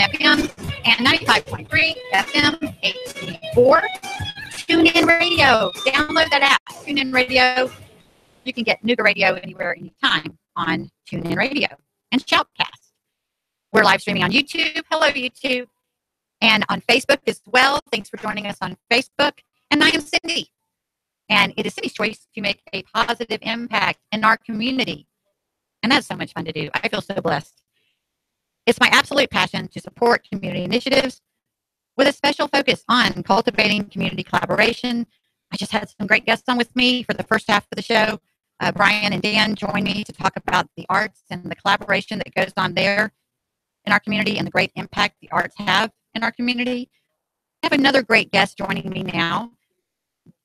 FM and 95.3 FM HD4. TuneIn Radio. Download that app, TuneIn Radio. You can get Nooga Radio anywhere, anytime on TuneIn Radio and Shoutcast. We're live streaming on YouTube. Hello, YouTube. And on Facebook as well. Thanks for joining us on Facebook. And I am Cindy. And it is Cindy's choice to make a positive impact in our community. And that's so much fun to do. I feel so blessed. It's my absolute passion to support community initiatives with a special focus on cultivating community collaboration. I just had some great guests on with me for the first half of the show. Brian and Dan joined me to talk about the arts and the collaboration that goes on there in our community and the great impact the arts have in our community. I have another great guest joining me now.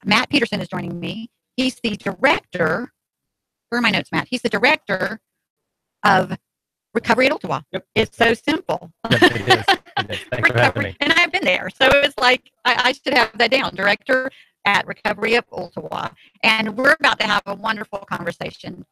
Matt Peterson is joining me. He's the director. Where are my notes, Matt? He's the director of Recovery at Ottawa. Yep. It's so simple. Yep, it is. It is. Thanks for having me. And I've been there. So it's like, I should have that down. Director at Recovery at Ottawa. And we're about to have a wonderful conversation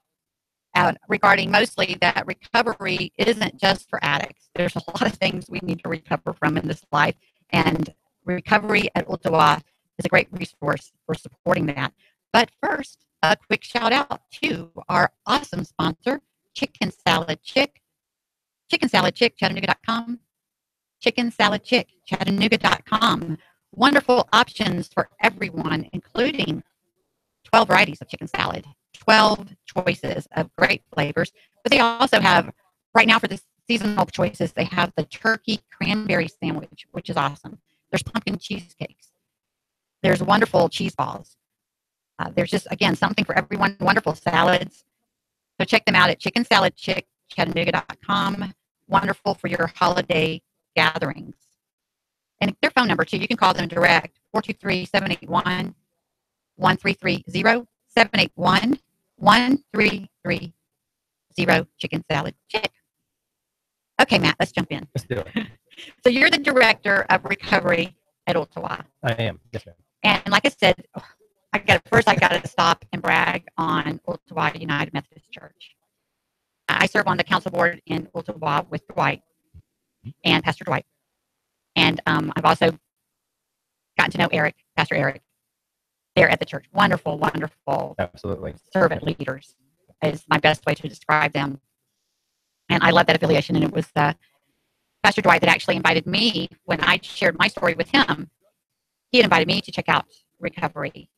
regarding mostly that recovery isn't just for addicts. There's a lot of things we need to recover from in this life. And Recovery at Ottawa is a great resource for supporting that. But first, a quick shout out to our awesome sponsor, Chicken Salad Chick. Chicken Salad Chick, Chattanooga.com. Chicken Salad Chick, Chattanooga.com. Wonderful options for everyone, including 12 varieties of chicken salad, 12 choices of great flavors. But they also have, right now for the seasonal choices, they have the turkey cranberry sandwich, which is awesome. There's pumpkin cheesecakes. There's wonderful cheese balls. There's just, again, something for everyone. Wonderful salads. So check them out at Chicken Salad Chick, Chattanooga.com. Wonderful for your holiday gatherings. And their phone number, too, you can call them direct, 423-781-1330, 781-1330, Chicken Salad Chick. Okay, Matt, let's jump in. Let's do it. So you're the director of Recovery at Ottawa. I am. Yes, ma'am. And like I said, I got to stop and brag on Ottawa United Methodist Church. I serve on the council board in Ottawa with Dwight and Pastor Dwight. And I've also gotten to know Eric, Pastor Eric, there at the church. Wonderful, wonderful. Absolutely. Servant leaders is my best way to describe them. And I love that affiliation. And it was Pastor Dwight that actually invited me when I shared my story with him. He had invited me to check out Recovery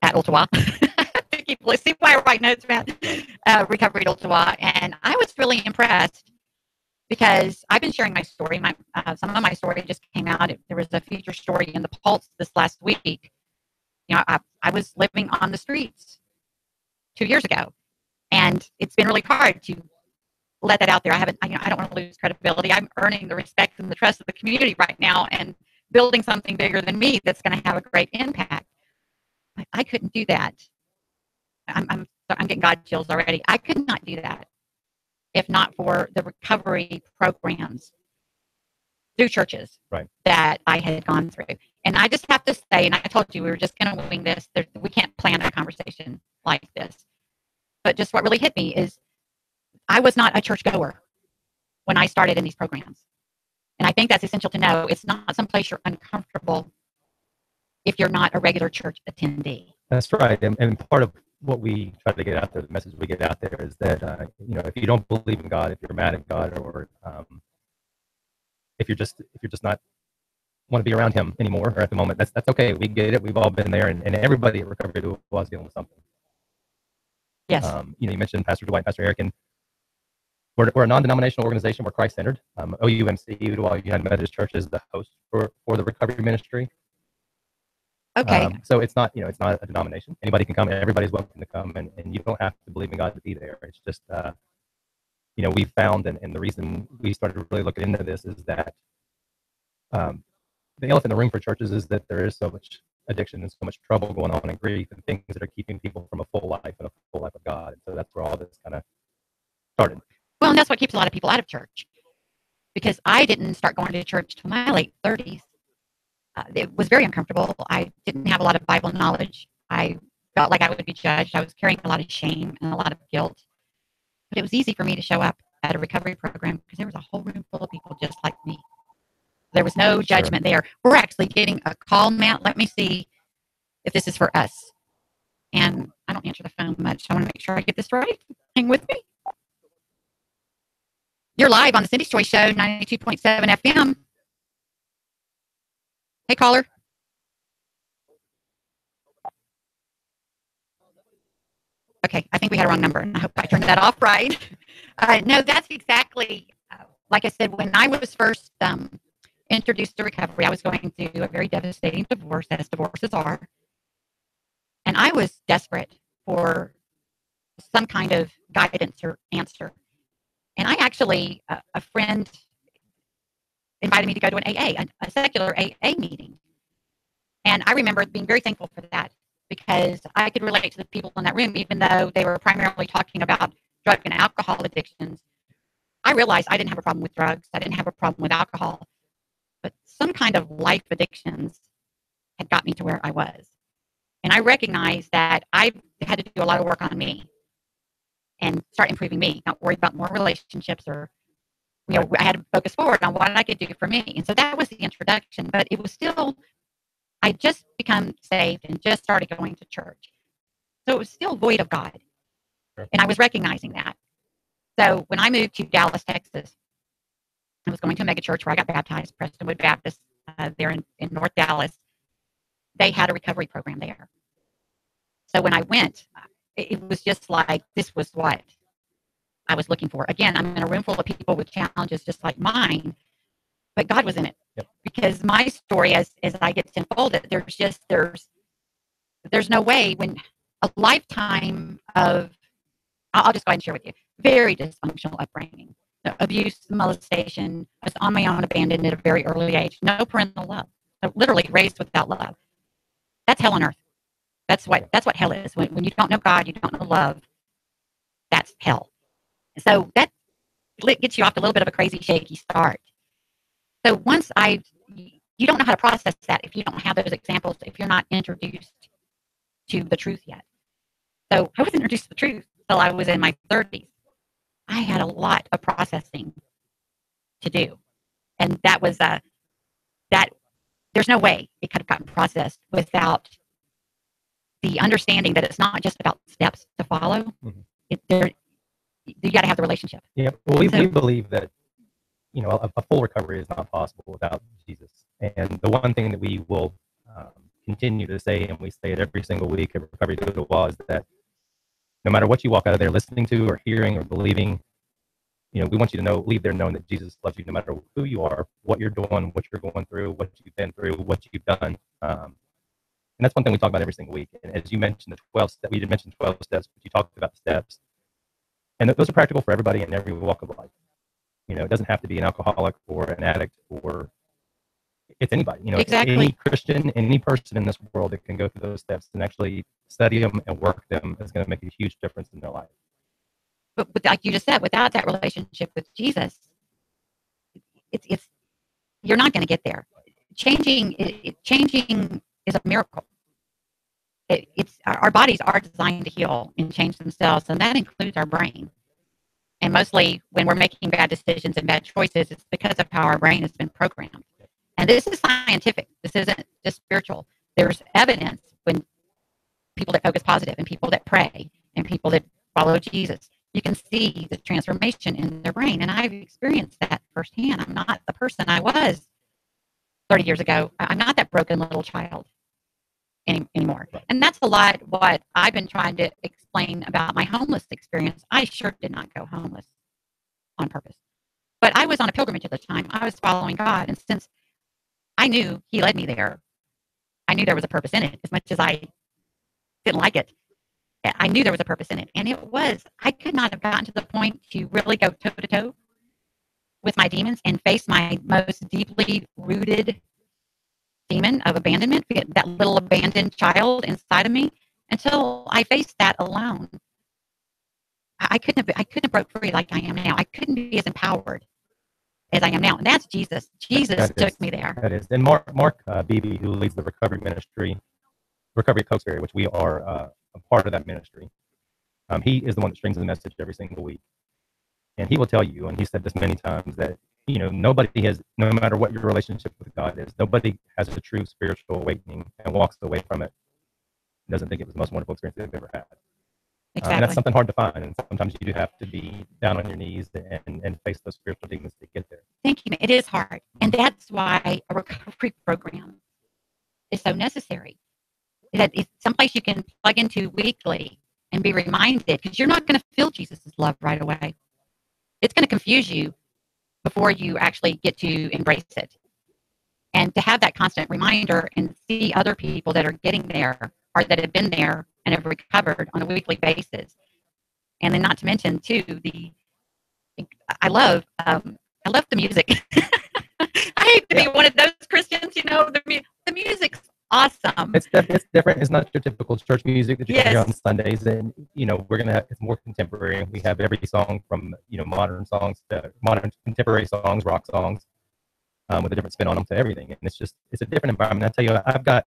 at Ottawa. Let's see why I write notes, Matt. Recovery at Ottawa. And I was really impressed because I've been sharing my story. Some of my story just came out. There was a feature story in the Pulse this last week. You know, I was living on the streets 2 years ago, and it's been really hard to let that out there. I don't want to lose credibility. I'm earning the respect and the trust of the community right now, and building something bigger than me that's going to have a great impact. I couldn't do that. I'm getting God chills already. I could not do that if not for the recovery programs through churches that I had gone through. And I just have to say, and I told you we were just going to wing this. We can't plan a conversation like this. But just what really hit me is I was not a church goer when I started in these programs. And I think that's essential to know. It's not someplace you're uncomfortable if you're not a regular church attendee. That's right. And part of what we try to get out there, the message we get out there is that, if you don't believe in God, if you're mad at God, or if you're just not want to be around him anymore, or at the moment, that's okay. We get it. We've all been there, and everybody at Recovery was dealing with something. Yes. You mentioned Pastor Dwight, Pastor Eric, and we're a non-denominational organization. We're Christ-centered. OUMC, Ottawa United Methodist Church, is the host for the recovery ministry. Okay. So it's not a denomination. Anybody can come. Everybody's welcome to come, and you don't have to believe in God to be there. It's just, we found, and the reason we started really looking into this is that the elephant in the room for churches is that there is so much addiction and so much trouble going on, and grief, and things that are keeping people from a full life and a full life of God. And so that's where all this kind of started. Well, and that's what keeps a lot of people out of church, because I didn't start going to church till my late 30s. It was very uncomfortable. I didn't have a lot of Bible knowledge. I felt like I would be judged. I was carrying a lot of shame and a lot of guilt. But it was easy for me to show up at a recovery program because there was a whole room full of people just like me. There was no judgment there. We're actually getting a call, Matt. Let me see if this is for us. And I don't answer the phone much. I want to make sure I get this right. Hang with me. You're live on the Cindy's Choice Show, 92.7 FM. Hey, caller. Okay, I think we had a wrong number, and I hope I turned that off right. No, that's exactly, like I said, when I was first introduced to recovery, I was going through a very devastating divorce, as divorces are. And I was desperate for some kind of guidance or answer. And I actually, a friend invited me to go to an AA, a secular AA meeting. And I remember being very thankful for that because I could relate to the people in that room, even though they were primarily talking about drug and alcohol addictions. I realized I didn't have a problem with drugs. I didn't have a problem with alcohol. But some kind of life addictions had got me to where I was. And I recognized that I had to do a lot of work on me and start improving me, not worry about more relationships or, I had to focus forward on what I could do for me. And so that was the introduction, but it was still, I just become saved and just started going to church. So it was still void of God. Sure. And I was recognizing that. So when I moved to Dallas, Texas, I was going to a mega church where I got baptized, Prestonwood Baptist, there in North Dallas. They had a recovery program there. So when I went, it was just like, this was what I was looking for. Again, I'm in a room full of people with challenges just like mine, but God was in it. Yep. Because my story, as I get to unfold it, there's no way when a lifetime of, I'll just go ahead and share with you, very dysfunctional upbringing, abuse, molestation. I was on my own, abandoned at a very early age, no parental love, literally raised without love. That's hell on earth. That's what hell is. When you don't know God, you don't know love, that's hell. So that gets you off to a little bit of a crazy, shaky start. So once you don't know how to process that if you don't have those examples, if you're not introduced to the truth yet. So I was introduced to the truth until I was in my 30s. I had a lot of processing to do. And that was there's no way it could have gotten processed without the understanding that it's not just about steps to follow. Mm-hmm. You got to have the relationship. Yeah. Well, we believe that, a full recovery is not possible without Jesus. And the one thing that we will continue to say, and we say it every single week at Recovery Good to Law, is that no matter what you walk out of there listening to or hearing or believing, we want you to leave there knowing that Jesus loves you no matter who you are, what you're doing, what you're going through, what you've been through, what you've done. And that's one thing we talk about every single week. And as you mentioned, the 12 steps, we didn't mention 12 steps, but you talked about the steps. And those are practical for everybody in every walk of life. It doesn't have to be an alcoholic or an addict, or it's anybody. Exactly. Any Christian, any person in this world that can go through those steps and actually study them and work them is going to make a huge difference in their life. But like you just said, without that relationship with Jesus, it's you're not going to get there. Changing is a miracle. It's our bodies are designed to heal and change themselves, and that includes our brain. And mostly when we're making bad decisions and bad choices, it's because of how our brain has been programmed. And this is scientific. This isn't just spiritual. There's evidence when people that focus positive and people that pray and people that follow Jesus, you can see the transformation in their brain. And I've experienced that firsthand. I'm not the person I was 30 years ago. I'm not that broken little child anymore. And that's a lot what I've been trying to explain about my homeless experience. I sure did not go homeless on purpose. But I was on a pilgrimage at the time. I was following God. And since I knew He led me there, I knew there was a purpose in it. As much as I didn't like it, I knew there was a purpose in it. And I could not have gotten to the point to really go toe to toe with my demons and face my most deeply rooted demon of abandonment, that little abandoned child inside of me, until I faced that alone. I couldn't have broke free like I am now. I couldn't be as empowered as I am now. And that's Jesus. Jesus took me there. That is. And Mark Beebe, who leads the recovery ministry, Recovery at Cokesbury, which we are a part of that ministry, he is the one that strings the message every single week. And he will tell you, and he said this many times, that, nobody has, no matter what your relationship with God is, nobody has a true spiritual awakening and walks away from it, doesn't think it was the most wonderful experience they've ever had. Exactly. And that's something hard to find. And sometimes you do have to be down on your knees and face those spiritual demons to get there. Thank you. It is hard. And that's why a recovery program is so necessary. That it's someplace you can plug into weekly and be reminded, because you're not going to feel Jesus' love right away. It's going to confuse you before you actually get to embrace it. And to have that constant reminder and see other people that are getting there or that have been there and have recovered on a weekly basis. And then not to mention too, I love the music. I hate to be one of those Christians, the music's awesome. It's different. It's not your typical church music that you hear on Sundays. And, we're going to have, it's more contemporary. We have every song from, modern songs to modern contemporary songs, rock songs, with a different spin on them to everything. And it's a different environment. I tell you, I've got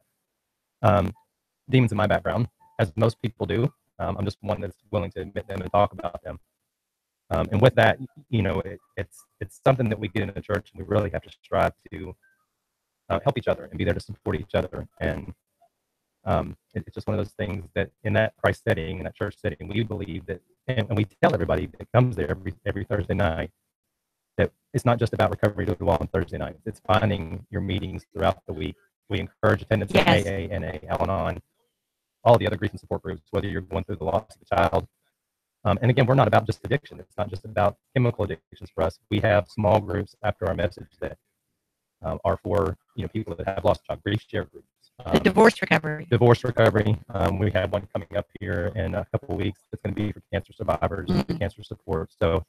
demons in my background, as most people do. I'm just one that's willing to admit them and talk about them. And with that, it's something that we get in the church, and we really have to strive to help each other and be there to support each other. And it's just one of those things that in that Christ setting, in that church setting, we believe that, and we tell everybody that comes there every Thursday night, that it's not just about recovery to do on Thursday nights. It's finding your meetings throughout the week. We encourage attendance at AA, NA, Al-Anon, all the other grief and support groups, whether you're going through the loss of a child. And again, we're not about just addiction. It's not just about chemical addictions for us. We have small groups after our message that are for people that have lost a child, grief share groups. The divorce recovery. We have one coming up here in a couple of weeks that's going to be for cancer survivors and cancer support. So,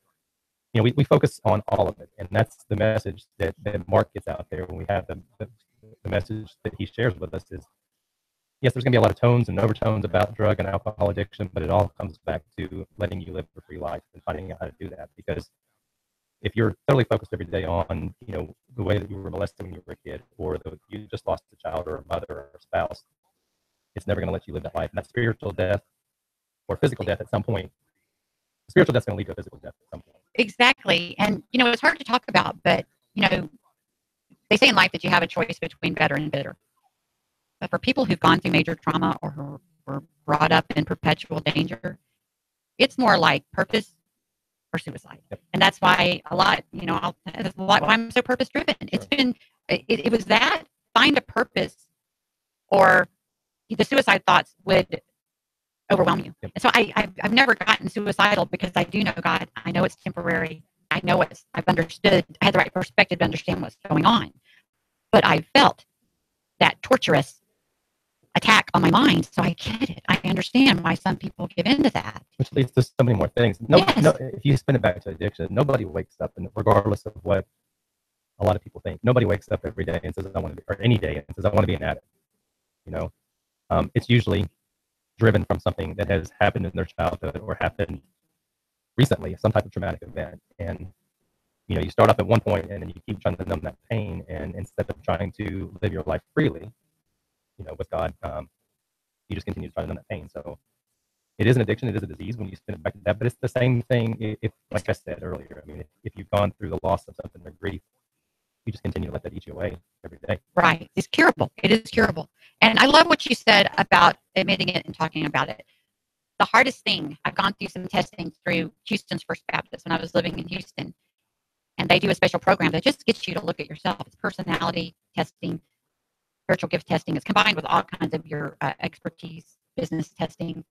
we focus on all of it. And that's the message that Mark gets out there when we have the message that he shares with us is, yes, there's going to be a lot of tones and overtones about drug and alcohol addiction, but it all comes back to letting you live a free life and finding out how to do that. Because if you're totally focused every day on, the way that you were molested when you were a kid, or you just lost a child or a mother or a spouse, it's never going to let you live that life. And that spiritual death or physical death at some point, spiritual death's going to lead to a physical death at some point. Exactly. And, it's hard to talk about, but, they say in life that you have a choice between better and bitter. But for people who've gone through major trauma or who were brought up in perpetual danger, it's more like purpose or suicide. Yep. And that's why a lot, that's why I'm so purpose driven. It's been, it was that, find a purpose, or the suicide thoughts would overwhelm you. Yep. And so I've never gotten suicidal because I do know God. I know it's temporary. I know I've understood, I had the right perspective to understand what's going on. But I felt that torturous attack on my mind. So I get it. I understand why some people give into that. Which leads to so many more things. No, if you spin it back to addiction, nobody wakes up, and regardless of what a lot of people think, nobody wakes up every day and says, I want to be, or any day and says, I want to be an addict. It's usually driven from something that has happened in their childhood or happened recently, some type of traumatic event. And, you start off at one point and then you keep trying to numb that pain. And instead of trying to live your life freely, with God, you just continue to try to numb that pain. So it is an addiction. It is a disease when you spin it back to that. But it's the same thing if, like I said earlier, if you've gone through the loss of something or grief, you just continue to let that eat you away every day. Right. It's curable. It is curable. And I love what you said about admitting it and talking about it. The hardest thing, I've gone through some testing through Houston's First Baptist when I was living in Houston. And they do a special program that just gets you to look at yourself. It's personality testing, spiritual gift testing. It's combined with all kinds of your expertise, business testing.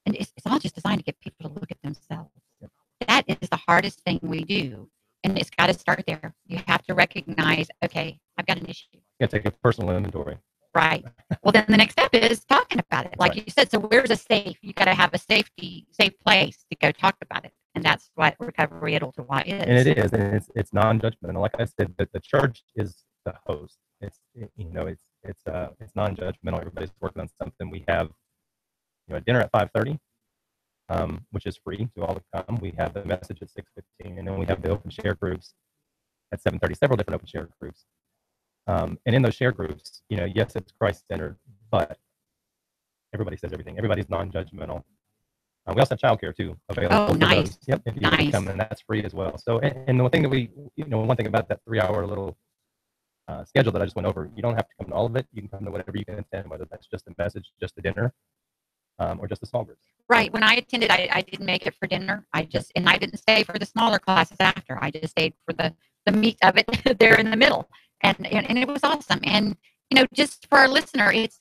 And it's all just designed to get people to look at themselves. Yep. That is the hardest thing we do. And it's got to start there. You have to recognize, okay, I've got an issue. You got to take a personal inventory. Right. Well, then the next step is talking about it. Like you said, so where's a safe? You got to have a safe place to go talk about it. And that's what Recovery at Ottawa is. And it is. And it's non-judgmental. Like I said, the church is the host. It's non-judgmental. Everybody's working on something. We have, a dinner at 5:30, which is free to all to come. We have the message at 6:15, and then we have the open share groups at 7:30. Several different open share groups. And in those share groups, yes, it's Christ-centered, but everybody says everything. Everybody's non-judgmental. We also have childcare too available. Oh, nice. Yep, if you want to come, and that's free as well. So, and the one thing that one thing about that 3-hour little schedule that I just went over, you don't have to come to all of it. You can come to whatever you can attend, whether that's just a message, just a dinner, or just a small group. Right. When I attended, I didn't make it for dinner. I didn't stay for the smaller classes after. I just stayed for the meat of it there in the middle, and it was awesome. And just for our listener, it's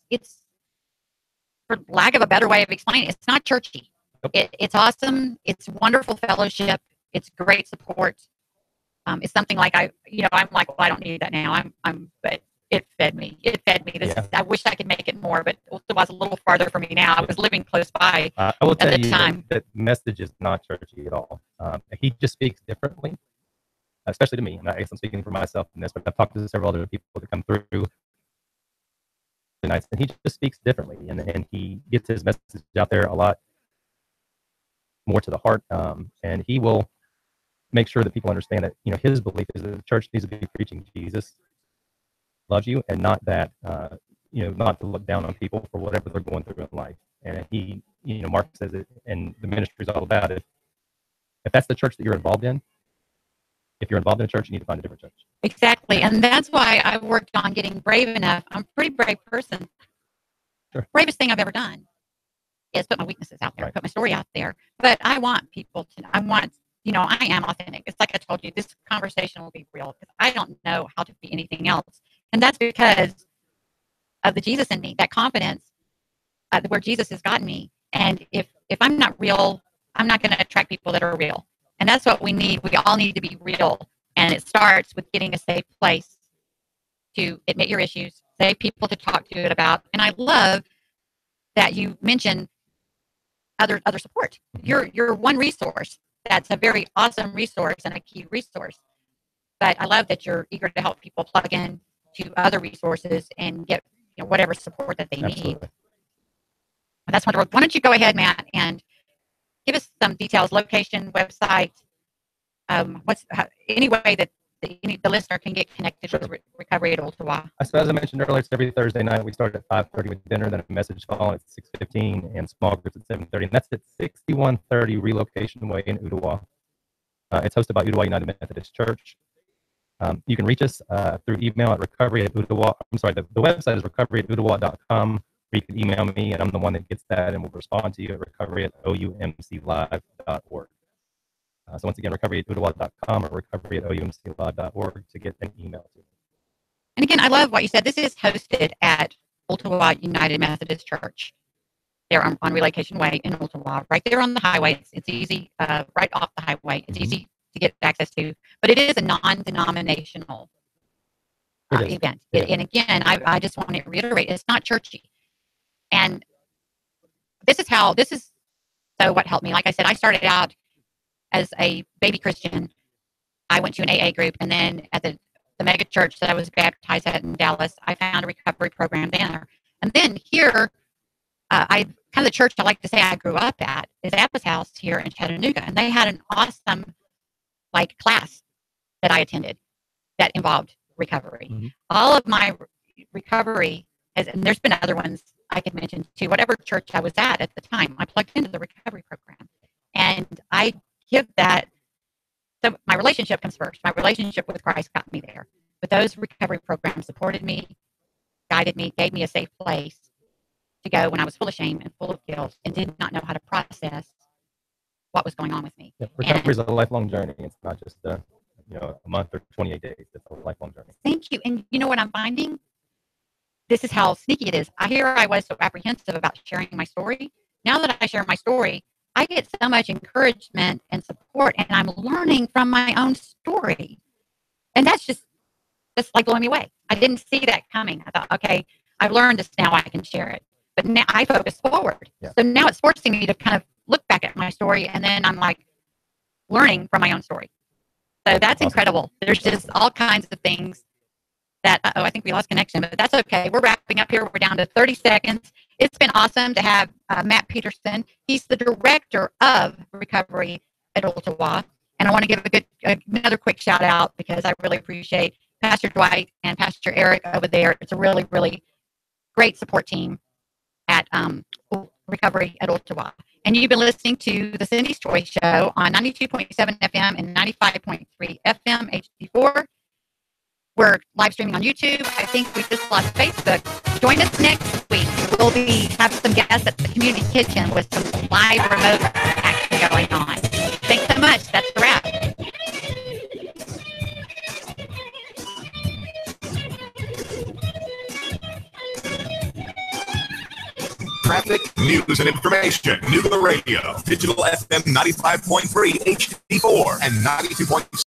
for lack of a better way of explaining, it's not churchy. It's awesome. It's wonderful fellowship. It's great support. It's something like I'm like, well, I don't need that now. But it fed me. I wish I could make it more, but it was a little farther for me now. I was living close by I will tell at the you time. That message is not churchy at all. He just speaks differently, especially to me. And I guess I'm speaking for myself in this, but I've talked to several other people that come through the nights, and he just speaks differently, and he gets his message out there a lot more to the heart, and he will make sure that people understand that his belief is that the church needs to be preaching Jesus loves you, and not that not to look down on people for whatever they're going through in life. And he, Mark says it, and the ministry is all about it. If that's the church that you're involved in, if you're involved in a church, you need to find a different church. Exactly, and that's why I worked on getting brave enough. I'm a pretty brave person. Sure. Bravest thing I've ever done is put my weaknesses out there, right. Put my story out there. But I want people to. I am authentic. It's like I told you, this conversation will be real because I don't know how to be anything else. And that's because of the Jesus in me, that confidence where Jesus has gotten me. And if I'm not real, I'm not going to attract people that are real. And that's what we need. We all need to be real. And it starts with getting a safe place to admit your issues, safe people to talk to it about. And I love that you mentioned other support. You're one resource. That's a very awesome resource and a key resource. But I love that you're eager to help people plug in to other resources and get whatever support that they Absolutely. need. And that's wonderful. Why don't you go ahead, Matt, and give us some details, location, website, any way that the listener can get connected with Recovery at Ooltewah. So as I mentioned earlier, it's every Thursday night. We start at 5:30 with dinner, then a message call at 6:15, and small groups at 7:30. And that's at 6130 Relocation Way in Ooltewah. It's hosted by Ooltewah United Methodist Church. You can reach us through email at recovery@ooltewah. I'm sorry, the website is recovery@ooltewah.com. Or you can email me, and I'm the one that gets that, and we'll respond to you at recovery@oumclive.org. So once again, recovery@ooltewah.com or recovery@oumclive.org to get an email to me. And again, I love what you said. This is hosted at Ooltewah United Methodist Church. They're on Relocation Way in Ooltewah, right there on the highway. It's easy, right off the highway. It's easy to get access to, but it is a non-denominational event. And again, I just want to reiterate, it's not churchy. And this is what helped me. Like I said, I started out as a baby Christian. I went to an AA group, and then at the mega church that I was baptized at in Dallas, I found a recovery program there. And then here, the church I like to say I grew up at is Appa's House here in Chattanooga, and they had an awesome class that I attended that involved recovery. Mm-hmm. All of my recovery and there's been other ones I could mention too. Whatever church I was at the time, I plugged into the recovery program, and I give that. So my relationship comes first. My relationship with Christ got me there, but those recovery programs supported me, guided me, gave me a safe place to go when I was full of shame and full of guilt and did not know how to process what was going on with me. Yeah, recovery is a lifelong journey. It's not just a month or 28 days. It's a lifelong journey. Thank you. And you know what I'm finding? This is how sneaky it is. I was so apprehensive about sharing my story. Now that I share my story, I get so much encouragement and support, and I'm learning from my own story. And that's just blowing me away. I didn't see that coming. I thought, okay, I've learned this, now I can share it. But now I focus forward. Yeah. So now it's forcing me to kind of look back at my story, and then I'm learning from my own story. So that's awesome. Incredible. There's just all kinds of things that, I think we lost connection, but that's okay. We're wrapping up here. We're down to 30 seconds. It's been awesome to have Matt Peterson. He's the director of recovery at Ooltewah. And I want to give another quick shout out because I really appreciate Pastor Dwight and Pastor Eric over there. It's a really, really great support team at recovery at Ooltewah. And you've been listening to the Cindy's Toy Show on 92.7 FM and 95.3 FM HD4. We're live streaming on YouTube. I think we just lost Facebook. Join us next week. We'll have some guests at the community kitchen with some live remote action going on. Thanks so much. That's the wrap. Traffic, news, and information. Nooga Radio, digital FM 95.3 HD4 and 92.7